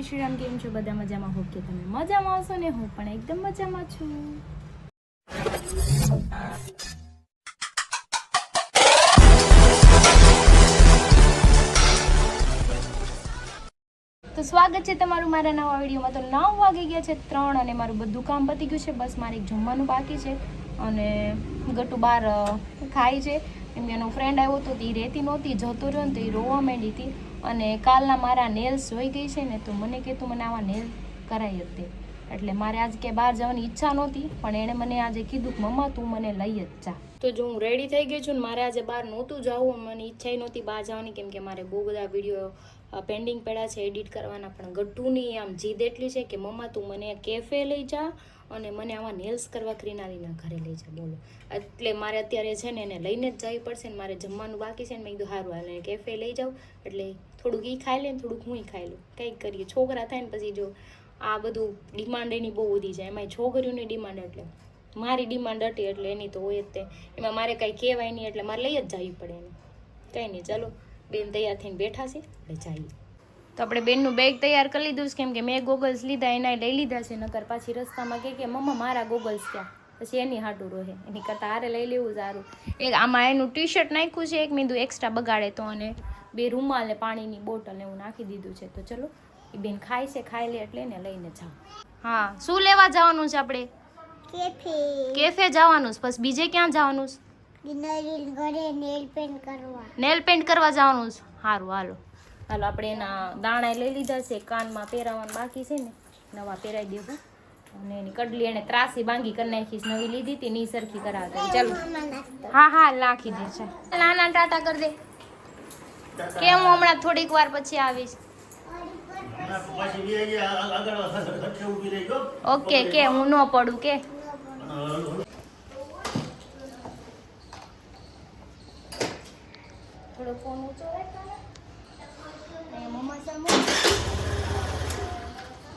જય શ્રી રામ. કેમ છો બધા? મજામાં? હોપ કે તમે મજામાં હશો ને હું પણ એકદમ મજામાં છું. તો સ્વાગત છે તમારું મારા નવા વિડીયોમાં. તો 9 વાગી ગયા છે 3 અને મારું બધું કામ પતી ગયું છે. બસ મારે એક જમવાનું બાકી છે અને ગટુ બહાર ખાય છે. એમ એનો ફ્રેન્ડ આવ્યો હતો, એ રહેતી નહોતી, જતો રહ્યો ને તો એ રોવા માંડી હતી. અને કાલના મારા નેલ્સ જોઈ ગઈ છે ને તો મને કે તું મને આવા નેલ કરાવી હતી. એટલે મારે આજ કે બહાર જવાની ઈચ્છા નહોતી, પણ એણે મને આજે કીધું કે મમ્મા તું મને લઈ જ જા. તો જો હું રેડી થઈ ગઈ છું ને મારે આજે બહાર નહોતું જવું, મને ઈચ્છા નહોતી બહાર જવાની, કેમ કે મારે બહુ બધા વિડીયો પેન્ડિંગ પડ્યા છે એડિટ કરવાના. પણ ગટ્ટુની આમ જીદ એટલી છે કે મમ્મા તું મને કેફે લઈ જા અને મને આવા નેલ્સ કરવા ક્રિનાલીના ઘરે લઈ જા. બોલો, એટલે મારે અત્યારે છે ને એને લઈને જ જવી પડશે ને મારે જમવાનું બાકી છે ને મેં કીધું સારું હાલ કેફે લઈ જાઉં, એટલે થોડુંક એ ખાઈ લે ને થોડુંક હું ખાઈ લઉં. કંઈક કરીએ, છોકરા થાય ને પછી જો આ બધું ડિમાન્ડ એની બહુ વધી જાય. એમાં છોકરીઓની ડિમાન્ડ એટલે મારી ડિમાન્ડ હતી એટલે એની તો હોય જ તે. એમાં મારે કાંઈ કહેવાય નહીં એટલે મારે લઈ જ જવી પડે એને. કંઈ નહીં, ચાલો બેન તૈયાર થઈને બેઠા છે એટલે જઈએ. તો આપણે બેનનું બેગ તૈયાર કરી લીધું છે, કેમ કે મેં ગોગલ્સ લીધા એના લઈ લીધા છે. નકર પાછી રસ્તામાં કે મમ્મા મારા ગોગલ્સ ક્યાં, પછી એની હાટું રહે. એની કરતાં હારે લઈ લેવું સારું. એક આમાં એનું ટી શર્ટ નાખ્યું છે, એક મીંદું એક્સ્ટ્રા બગાડે તો, અને 2 રૂમાલ ને પાણીની બોટલ એવું નાખી દીધું છે. તો ચલો એ બેન ખાય છે, ખાઈ લે એટલે એને લઈને જાઓ. હા, શું લેવા જવાનું છે આપણે? કેફે જવાનું છે. બસ બીજે ક્યાં જવાનું છે? નેલ પેન્ટ કરવા જવાનું છે. સારું હાલો હાલો, આપણે એના દાણા લઈ લીધા છે, કાનમાં પહેરાવાનું બાકી છે ને નવા પહેરાવી દેવું. અને એની કડલી એને ત્રાસી બાંગી કરી નાખીશ, નવી લીધી હતી ની સરખી કરાવતા. ચાલો હા હા નાખી દે છે. નાના ટાટા કરી દે કે હું હમણાં થોડીક વાર પછી આવીશ. ઓકે કે હું ન પડું કે. થોડો ફોન ઊંચો રાખ મમ્મા સામે.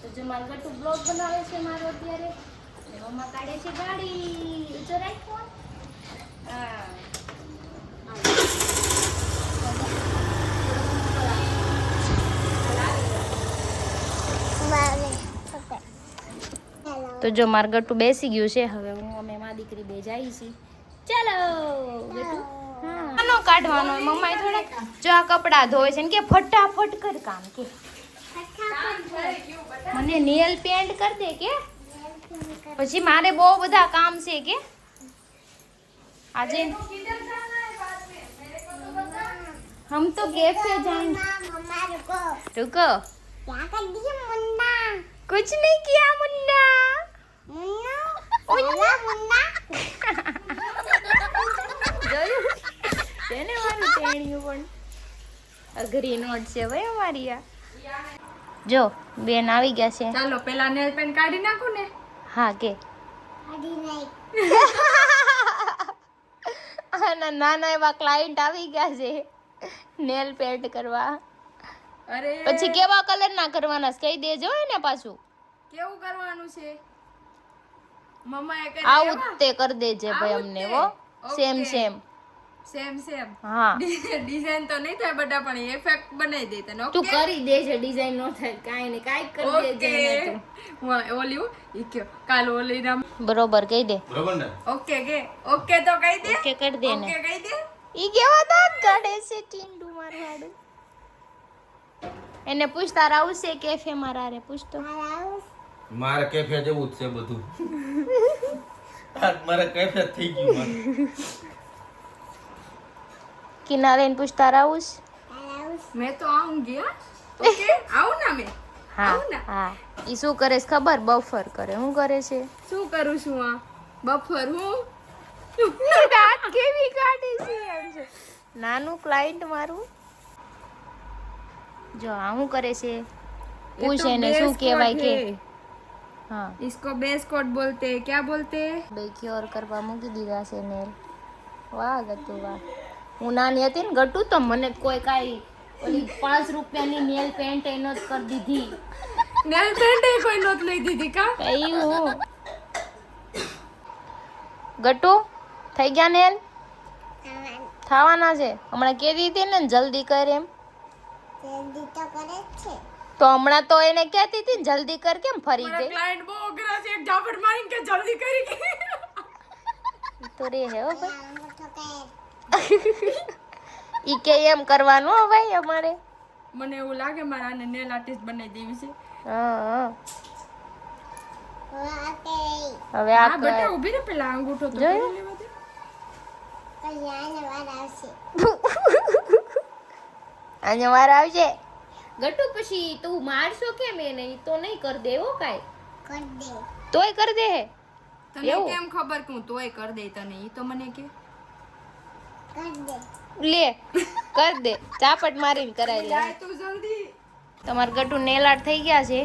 તો જો મારું ગટુ બ્લોગ બનાવે છે મારો અત્યારે, મમ્મા કાઢે છે ગાડી. ઊંચો રાખ ફોન. હા તો જો મારું ગટુ બેસી ગયું છે. હવે હું અમે માં દીકરી બે જઈએ છીએ. ચાલો ગટુ. હા કાઢવાનો મમ્મા થોડાક જો આ કપડાં ધોવે છે ને કે ફટાફટ કર કામ કે મને નેલ પેન્ટ કર દે કે પછી મારે બહુ બધા કામ છે કે આજે हम तो कैफे जाएंगे. रुको, कुछ नहीं किया मुन्ना. જોયું તેને મારું ટેણિયું પણ અઘરી નોટ છે ભાઈ અમારી આ. જો બેન આવી ગયા છે. ચાલો પેલા નેલ પેન્ટ કાઢી નાખો ને. હા કે નાના એવા ક્લાયન્ટ આવી ગયા છે નેલ પેન્ટ કરવા. અરે પછી કેવા કલર ના કરવાના કહી દેજો ને પાછું. કેવું કરવાનું છે? મમ્માએ કરી આવું તે કરી દેજે ભાઈ અમને. હો સેમ સેમ હા. ડિઝાઇન તો નહીં થાય બટા, પણ ઇફેક્ટ બનાવી દે તને. તું કરી દેજે, ડિઝાઇન નો થાય કાઈ ને કાઈ કરી દેજે. ઓલી ઈ કે કાલ ઓલી રામ બરોબર કહી દે. બરોબર ને? ઓકે કે ઓકે તો કહી દે. ઓકે કરી દે ને. ઓકે કહી દે. ઈ કેવા દાંત કાઢે છે ટીંડુ મારવાડું. એને પૂછ તારા આવશે કેફે મારા રે પૂછ તો. મારે કેફે જેવું જ છે બધું. મારે કેફે થઈ ગયું મારે. કિનારે ને પૂછ તારા આવું મેં તો આઉંગી. ઓકે આવું ના મેં. હા હા. ઈ શું કરે છે ખબર? બફર કરે. શું કરે છે? શું કરું છું આ? બફર હું દાંત કેવી કાઢે છે એમ છે. નાનું ક્લાયન્ટ મારું જો આ શું કરે છે? પૂછ એને શું કહેવાય કે. हाँ इसको बेस कोट बोलते हैं. क्या बोलते हैं? બે ક્યોર કરવા મૂકી દીધા છે નેલ. વાહ ગટુ વાહ. હું નાની હતી ને ગટુ તો મને કોઈ કાંઈ ઓલી 5 રૂપિયાની નેલ પેન્ટ એનો જ કરી દીધી. નેલ પેન્ટ એ કોઈ નોત લઈ દીધી કા? એવું ગટુ થઈ ગયા નેલ? થવાના છે. હમણાં કહેતી હતી ને જલ્દી કર એમ. જલ્દી તો કરે છે. તો હમણાં તો એને કહેતી હતી ને જલ્દી કર, કેમ ફરી મારા ગઈ? ક્લાયન્ટ બહુ અઘરા છે, એક ઝાપટ મારીને કે જલ્દી કરી કે તો રે હે હો ભાઈ. ઈ કે એમ કરવાનું હો ભાઈ અમારે. મને એવું લાગે મારા આને નેલ આર્ટિસ્ટ બનાવી દેવી છે. હા હવે હા આ બેટા ઊભી રહે, પેલા અંગૂઠો તો જોયું? કરી લેવા દે. આજે વાર આવશે ગટુ. પછી તું મારશો કેમ એને? ઈ તો નહીં કર દે હો કાઈ. તોય કર દે હે. તને એવું? કેમ ખબર કે હું તોય કરી દઈ તને? ઈ તો મને કે લે કર દે, ચાપટ મારીને કરાવી લે. જાય તું જલ્દી. તમારે ગટુ નેલ આર્ટ થઈ ગયા છે.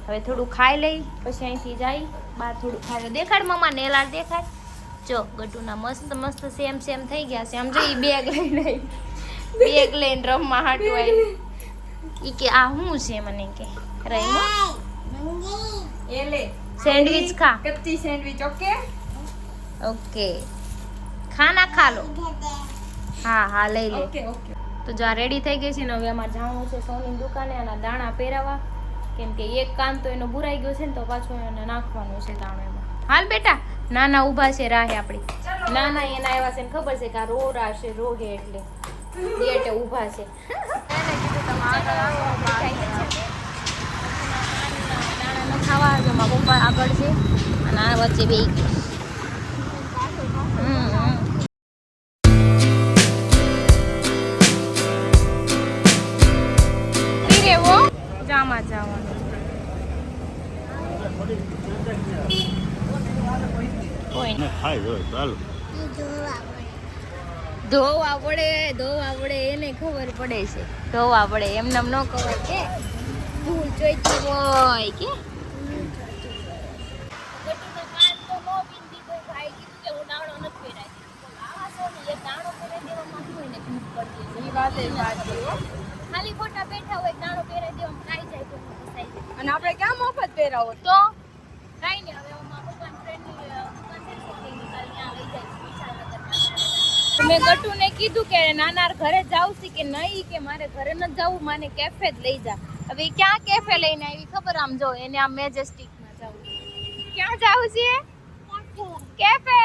હવે થોડું ખાઈ લઈ પછી અહીંથી જાય બહાર. થોડું ખાઈ લે. દેખાડ મમ્મા નેલ આર્ટ દેખાડ. જો ગટુના મસ્ત મસ્ત સેમ સેમ થઈ ગયા છે. આમ જો ઈ બેગ લઈને બેગ લઈને રમવા હાટું આવી. ઈ કે આ શું છે? મને કે રહીમો એ લે સેન્ડવિચ ખા. કચ્ચી સેન્ડવિચ. ઓકે ઓકે ખાના ખા લો. હા હા લઈ લે. Okay okay. તો જો આ રેડી થઈ ગઈ છે ને હવે અમારે જવાનું છે સોની દુકાને આના દાણા પહેરાવા. કેમ કે એક કાન તો એનો બુરાઈ ગયો છે ને તો પાછું એને નાખવાનું છે દાણો એમાં. હાલ બેટા. નાના ઊભા છે રાહે આપણી. નાના એના આવ્યા છે ને ખબર છે કે આ રો રાશે રોહે એટલે ગેટે ઊભા છે. દાણા ખાવા જો મારા પપ્પા આગળ છે અને આ વચ્ચે બે જામાં જવાનું કોઈ નહીં. ધોવા પડે એને ખબર પડે છે. ધોવા પડે એમને ન ખબર કે ભૂલ જોઈતી હોય કે ઈ વાત એ સાચી હો. ખાલી ફોટા બેઠા હોય દાણો પહેરાઈ દેવામાં કાઈ જાય તો ફસાઈ જાય. અને આપણે ક્યાં મફત પહેરાવો? તો કાઈ નહીં. હવે મારા પપ્પાની ફ્રેન્ડની દુકાન છે ને છોકરીની, કાલે ત્યાં લઈ જાય છે વિશાલનગર. મેં ગટુને કીધું કે નાનાર ઘરે જાવ છે કે નહીં, કે મારે ઘરે ન જવું, મને કેફે જ લઈ જા. હવે ઈ ક્યાં કેફે લઈને આવી ખબર? આમ જો એને આમ મેજેસ્ટિકમાં જવું. ક્યાં જાવું છે? કેફે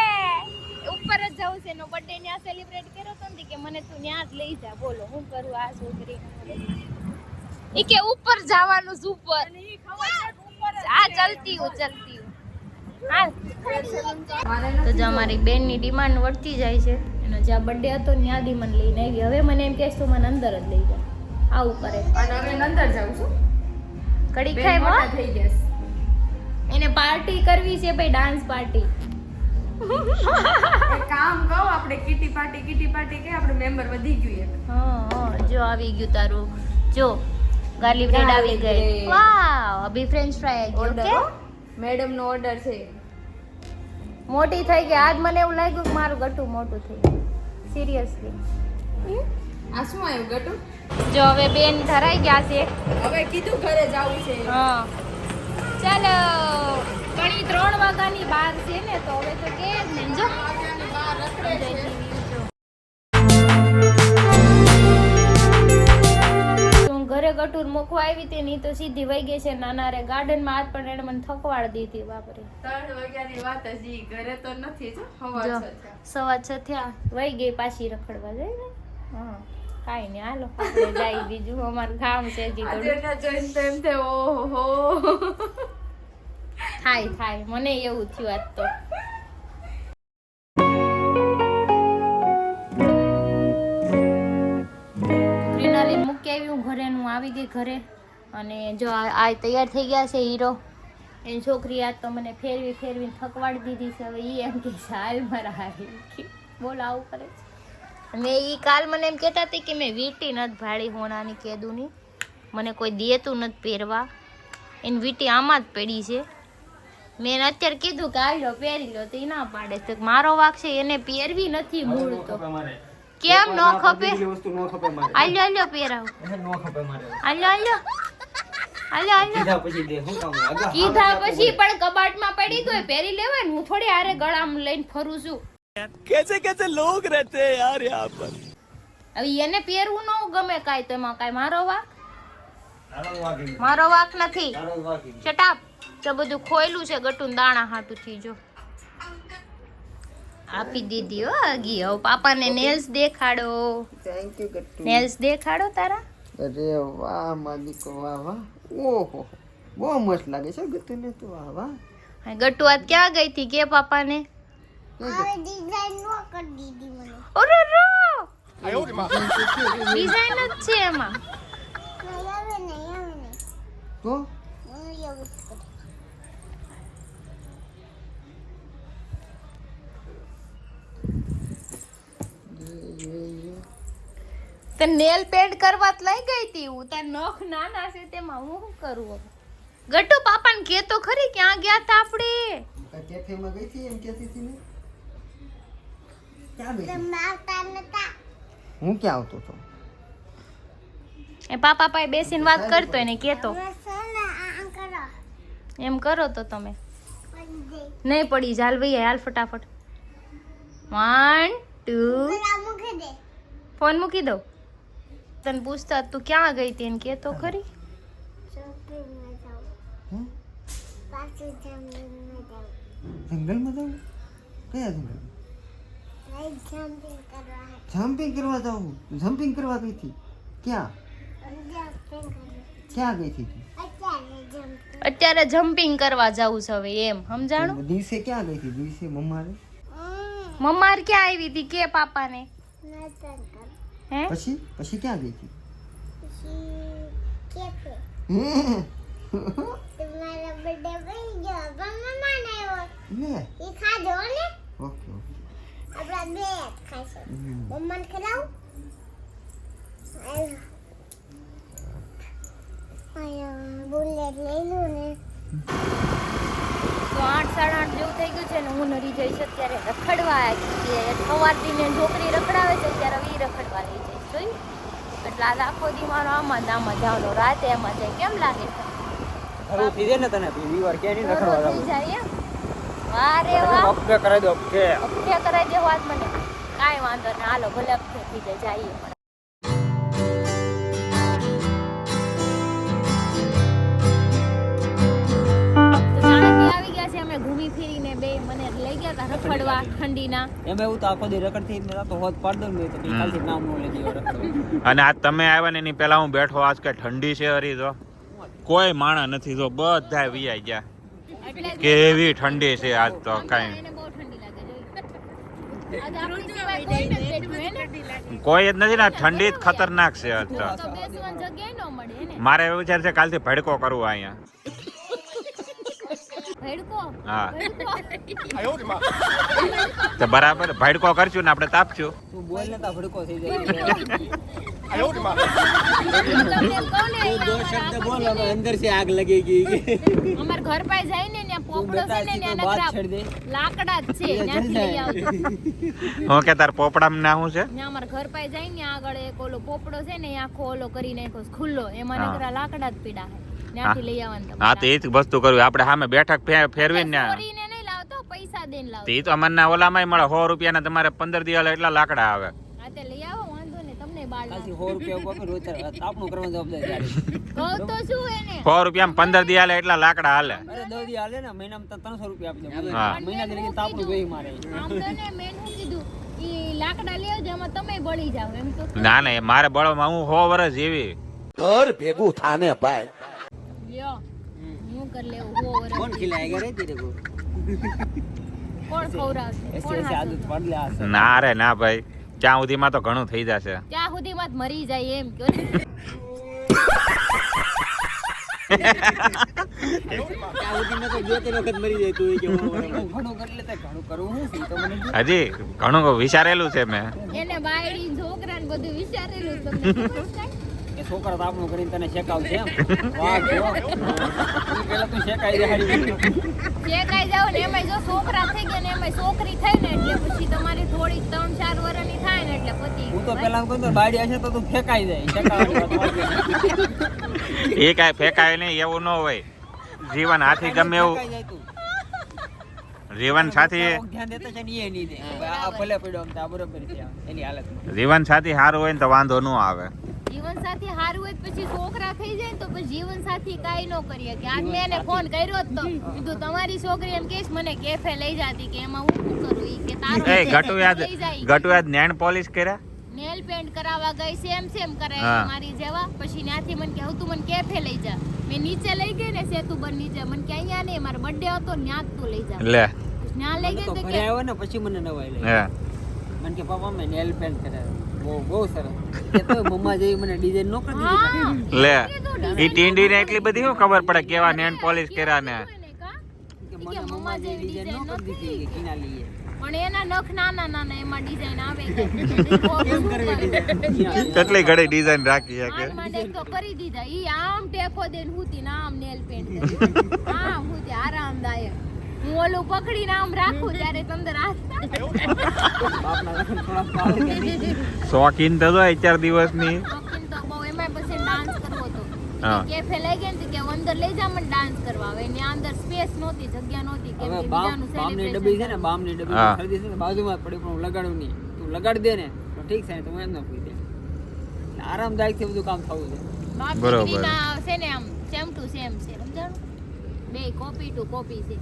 ઉપર જ જવું છે. એનો બર્થડે ત્યાં સેલિબ્રેટ કર્યો તો ને કે મને તું ત્યાં જ લઈ જા. બોલો હું કરું આ છોકરી? ઈ કે ઉપર જવાનું છે ઉપર. આ ચલતી હું હાલ. તો જો અમારી બેનની ડિમાન્ડ વધતી જાય છે. એનો જ્યાં બર્થડે હતો ત્યાં ડિમાન્ડ લઈને આવી. હવે મને એમ કહેશ તો મને અંદર જ લઈ જા. આવું કરે. અને હવે અંદર જાઉં છું. કડી બેન ખાય મોટા થઈ ગયા છે. એને પાર્ટી કરવી છે ભાઈ, ડાન્સ પાર્ટી. એક કામ કહું, આપણે કીટી પાર્ટી કે આપણે મેમ્બર વધી ગયું એક. હા જો આવી ગયું તારું. જો ગાર્લિક બ્રેડ આવી ગઈ. Garlic bread. વાવ અભી ફ્રેન્ચ ફ્રાય આવી ઓર્ડર ગયો. મેડમ નો ઓર્ડર છે. મોટી થઈ ગઈ. આજ મને એવું લાગ્યું કે મારું ગટુ મોટું થઈ ગયું. સિરિયસલી. આ શું આવ્યું ગટુ? જો હવે બેન ધરાઈ ગયા છે. હવે કીધું ઘરે જાવું છે. હા ચાલો. ઘણી 3 વાગ્યાની બહાર છે ને તો હવે તો કે જ નહીં. જો હું ઘરે ગટુર મૂકવા આવી હતી ની તો સીધી વહી ગઈ છે નાના રે ગાર્ડનમાં. આજ પણ એને મને થકવાડ દીધી બાપરે. 3 વાગ્યાની વાત હજી ઘરે તો નથી જ. હવા જો છે. 6:15 થયા વહી ગઈ પાછી રખડવા જઈ ને. હા કાઈ નહીં હાલો આપણે જાય. બીજું અમારું કામ છે હજી આજે થોડું. ના જોઈને તો એમ થાય ઓહો. થાય મને એવું થયું આજ તો. ગ્રીનરી મૂકી આવી હું ઘરે. હું આવી ગઈ ઘરે અને જો આ તૈયાર થઈ ગયા છે હીરો. એની છોકરી આજ તો મને ફેરવીને થકવાડી દીધી છે. હવે ઈ એમ કે હાલ મારા હારી. બોલ આવું કરે છે. મેં ઈ કાલ મને એમ કહેતા હતી કે મેં વીટી નથી ભાડી હોણાની કેદુની, મને કોઈ દેતું નથી પહેરવા. એની વીટી આમાં જ પડી છે. મેં અત્યારે કીધું કે આલો પહેરી લો તો એ ના પાડે છે. મારો વાક છે એને પહેરવી નથી મૂળ તો. કેમ નો ખપે? આલ્યો પહેરાવ. આલ્યો કીધા પછી પણ કબાટમાં પડી ગયો પહેરી લેવાય ને. હું થોડી હારે ગળામાં લઈને ફરું છું. कैसे लोग रहते हैं यार यहाँ पर। હવે એને પહેરવું ન ગમે કાંઈ તો એમાં કાંઈ મારો વાક. મારો વાક નથી. ચટાપ તો બધું ખોયલું છે ગટું દાણા હાટું થી જો આપી દીધી હો આગી. હવે પાપાને નેલ્સ દેખાડો. Thank you Gattu. નેલ્સ દેખાડો તારા. અરે વાહ માલિકો વાહ વાહ. ઓહો બહુ મસ્ત લાગે છે ગટ્ટુ ને તો. વાહ વાહ. હા, ગટ્ટુ આજ ક્યાં ગઈ હતી કે પાપાને? અરે રો ડિઝાઇન જ છે એમાં. તો તે નેલ પેન્ટ કરવા જ લઈ ગઈ હતી હું. તાર નખ નાના છે તેમાં હું શું કરું હવે? ગટ્ટુ પાપાને કે તો ખરી ક્યાં ગયા તા આપણે? કેફેમાં ગઈ હતી એમ કહેતી હતી ને. ક્યાં ગઈ હતી? હું ક્યાં આવતો હતો? એ પાપા પાસે બેસીને વાત કરતો એને કેતો એમ કરો તો તમે નહીં પડી. ચાલ ભાઈ હાલ ફટાફટ. 1 2 ફોન મૂકી દો. તને પૂછતા તું ક્યાં ગઈ હતી એને કેતો ખરી. જંગલમાં જાઉં? કયા જંગલ? જમ્પિંગ કરવા જાઉં. જમ્પિંગ કરવા ગઈ હતી? ક્યાં ક્યાં ગઈ હતી? અત્યારે જમ્પિંગ કરવા જાવું છે હવે એમ સમજાણું. દિવસે ક્યાં ગઈ હતી? દિવસે મમ્મારે મમ્માર ક્યાં આવી હતી કે પાપાને? હે પછી પછી ક્યાં ગઈ હતી? લે ઓકે ઓકે. તો 8 8:30 જેવું થઈ ગયું છે ને હું નરી જઈશ અત્યારે રખડવા. સવારથી ને છોકરી રખડાવે છે ત્યારે ઈ રખડવા લઈ જઈશ જોઈ. એટલે આજ આખો દી મારો આમાં જવાનો રાતે એમાં જાય. કેમ લાગે છે? થઈ જાય ને તને બીવાર ક્યાં નહીં રખડવા થઈ જાય એમ. વાહ રે વાહ. ઓકે કરાવી દો. ઓકે અપકે કરાવી દેવો આજ મને. કાંઈ વાંધો નહીં હાલો ભલે અપકે થઈ જાય જઈએ. ઘૂમી ફીરીને બે મને લઈ ગયા હતા રખડવા ઠંડીના. એમ એવું તો આખો દી રખડ થઈ ને તો હોત પાડ દો ને તો કાલથી નામ નો લઈ ગયો રખડવા. અને આજ તમે આવ્યા ને એની પેલા હું બેઠો. આજ કે ઠંડી છે હરી જો કોઈ માણા નથી જો બધા વિયાઈ ગયા. કેવી ઠંડી છે આજ તો કાંઈ એને બહુ ઠંડી લાગે જોઈ. આજ આપણી સિવાય કોઈ નથી બેઠું હે ને. કોઈ જ નથી ને. ઠંડી જ ખતરનાક છે આજ તો. તો બેસવાની જગ્યાએ ન મળે હે ને. મારે એવું વિચાર છે કાલથી ભડકો કરવો અહીંયા. ભડકો હા ભડકો. તો બરાબર ભડકો કરશું ને આપણે તાપશું. તું બોલ ને તા ભડકો થઈ જાય. તમને કહું ને દો શબ્દ બોલ હવે અંદર से आग लगेगी. અમાર ઘર પાસે જાય ને ત્યાં પોપડો છે ને ત્યાં નકરા લાકડા જ છે ત્યાંથી લઈ આવજો. હું કે તાર પોપડામાં ના શું છે? ત્યાં અમાર ઘર પાસે જાય ને આગળ એક ઓલો પોપડો છે ને આખો ઓલો કરી નાખ્યો ખુલ્લો. એમાં નકરા લાકડા જ પીડા છે. ત્યાંથી લઈ આવવાનું. હા તો એ જ વસ્તુ કરવી આપણે. સામે બેઠક ફેરવીને ને ચોરીને નહીં લાવતો પૈસા દઈને લાવતો. એ તો અમરના ઓલામાંય મળે 100 રૂપિયાના તમારે 15 દી એટલા લાકડા આવે. હા તે લઈ આવો વાંધો ને તમને બાળ કાલથી 100 રૂપિયા ઉપર રોજ તાપનું કરવાનું જવાબદારી. કહું તો શું એને 100 રૂપિયામાં 15 દી એટલા લાકડા હાલે. અરે 10 દી હાલે ને મહિનામાં 300 રૂપિયા આપી દો. હા. મહિના દી તાપનું જોઈ મારે. આમ તો ને મેં શું કીધું ઈ લાકડા લેજો એમાં તમે બળી જાવ એમ તો. ના ના મારે બળવામાં હું 100 વર્ષ જેવી. ઘર ભેગું થાને ભાઈ. લ્યો હું કર લેવું હો વરસ. કોણ ખિલાएगा रे तेरे को? કોણ ખવડાવશે ऐसे કોણ ऐसे आदत હાચવશે? पड़ ले आसे. ના રે ના ભાઈ ત્યાં સુધીમાં તો ઘણું થઈ જશે. ત્યાં સુધીમાં જ મરી જાય એમ કયો ને. ત્યાં સુધી મેં તો જો તે વખત મરી જાય તું કે ઘણું કરી લેતા ઘણું કરવું હું છે તો મને હજી ઘણું વિચારેલું છે મેં. એને બાયડી છોકરાને બધું વિચારેલું તમને ખબર છે? કે છોકરા તાપનું કરીને તને શેકાવશે એમ. વાહ જો પેલા તું શેકાઈ દે હારી. જે કાઈ જાવ ને એમાંય જો છોકરા થઈ ગયા ને એમાંય છોકરી થઈ ને એટલે પછી તમારી થોડી 3-4 વર્ષની થાય ને એટલે પતી હું તો પેલા કહું તો બાડી હશે તો તું ફેકાઈ જાય શેકાવાની વાત વાગે. એ કાંઈ ફેંકાય નહીં એવું ન હોય. જીવન હાથી ગમે એવું ફેકાઈ જાય તું. જીવન સાથી ધ્યાન દેતા છે ને એ નહીં દે આ ભલે પડ્યો આમ તો આ બરોબર છે એની હાલત. જીવન સાથી સારું હોય ને તો વાંધો ન આવે. જીવન સાથી હારું હોય તો પછી છોકરા ભેગા થઈ જાય ને તો પછી જીવન સાથી કાઈ ન કરીએ કે આજ મેં એને ફોન કર્યો જ તો કીધું તમારી છોકરી એમ કેસ મને કેફે લઈ જાતી કે એમાં હું શું કરું ઈ કે તારું એ ગટુ યાદ નેણ પોલિશ કર્યા નેલ પેન્ટ કરાવવા ગઈ સેમ કરાય હા. મારી જેવા પછી ત્યાંથી મને કે તું મને કેફે લઈ જા મેં નીચે લઈ ગઈ ને સેતુબર નીચે મને કે અહીંયા નહીં મારો બર્થડે હતો ને ત્યાં જ તું લઈ જા લે ત્યાં લઈ ગઈ તો તો ઘરે કે આવ્યો ને પછી મને નવાઈ લાગી હે મને કે પપ્પા મેં નેલ પેન્ટ કરાવ્યો બહુ સરસ કે તો મમ્મા જેવી મને ડિઝાઇન નો કરી દીધી હા લે ઈ ટીંડીને એટલી બધી શું ખબર પડે કેવા નેણ પોલિશ કર્યા ને કે મને મમ્મા જેવી ડિઝાઇન નો કરી દીધી કે કિના લઈએ પણ એના નખ નાના એમાં ડિઝાઇન આવે કેટલી ઘડી ડિઝાઇન રાખી છે કે તો કરી દીધા ઈ આમ ટેકો દઈને હુતી ને આમ નેલ પેન્ટ આમ હુતી આરામદાયક હું ઓલું પકડીને આમ રાખું ત્યારે અંદર હાથ બાપના લગ્ન થોડા પાડે શોખીન તો જો 4 દિવસની શોખીન તો બહુ એમાં પછી ડાન્સ કરવો હતો હા. કેફે લઈ ગયા ને કે અંદર લઈ જા મને ડાન્સ કરવા હવે એની અંદર સ્પેસ નહોતી જગ્યા નહોતી કેમ હવે કે બામની બીજાનું ડબ્બી છે ને બામની ડબ્બી હા. ખરીદી છે ને બાજુમાં જ પડી પણ હું લગાડું નહીં તું લગાડી દે ને તો ઠીક છે ને તો હું એમ ન પૂછી દે એટલે આરામદાયક થી બધું કામ થવું છે બરોબર. બરોબર છે ને આમ સેમ ટુ સેમ છે સમજાણું બે કોપી ટુ કોપી છે